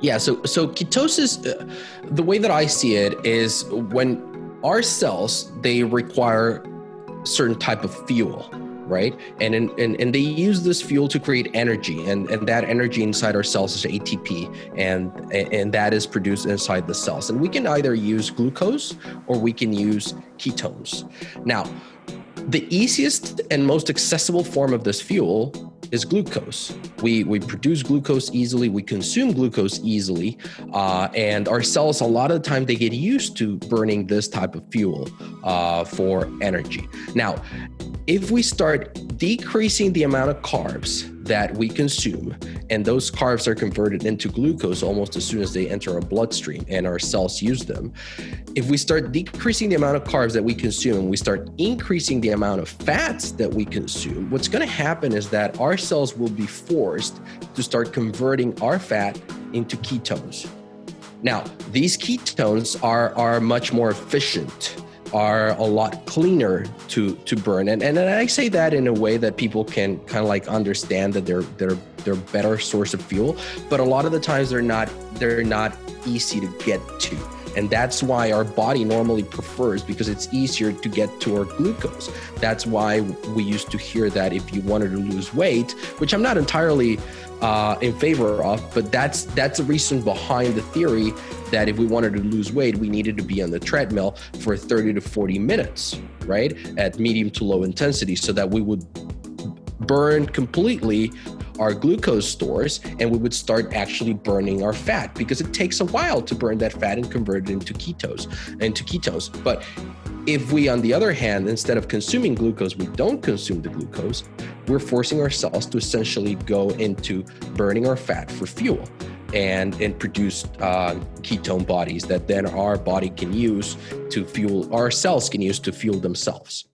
Yeah, so ketosis, the way that I see it is when our cells, they require certain type of fuel, right? And they use this fuel to create energy, and that energy inside our cells is ATP, and that is produced inside the cells. And we can either use glucose or we can use ketones. Now, the easiest and most accessible form of this fuel is glucose. We produce glucose easily, we consume glucose easily, and our cells, a lot of the time, they get used to burning this type of fuel for energy. Now, if we start decreasing the amount of carbs that we consume, and those carbs are converted into glucose almost as soon as they enter our bloodstream and our cells use them. If we start decreasing the amount of carbs that we consume and we start increasing the amount of fats that we consume, what's going to happen is that our cells will be forced to start converting our fat into ketones. Now, these ketones are much more efficient, are a lot cleaner to burn. And I say that in a way that people can kind of like understand that they're better source of fuel, but a lot of the times they're not easy to get to. And that's why our body normally prefers, because it's easier to get to our glucose. That's why we used to hear that if you wanted to lose weight, which I'm not entirely in favor of, but that's the reason behind the theory that if we wanted to lose weight, we needed to be on the treadmill for 30 to 40 minutes, right? At medium to low intensity, so that we would burn completely our glucose stores and we would start actually burning our fat, because it takes a while to burn that fat and convert it into ketones. But if we, on the other hand, instead of consuming glucose, we don't consume the glucose, we're forcing ourselves to essentially go into burning our fat for fuel and produce ketone bodies that then our body can use to fuel, our cells can use to fuel themselves.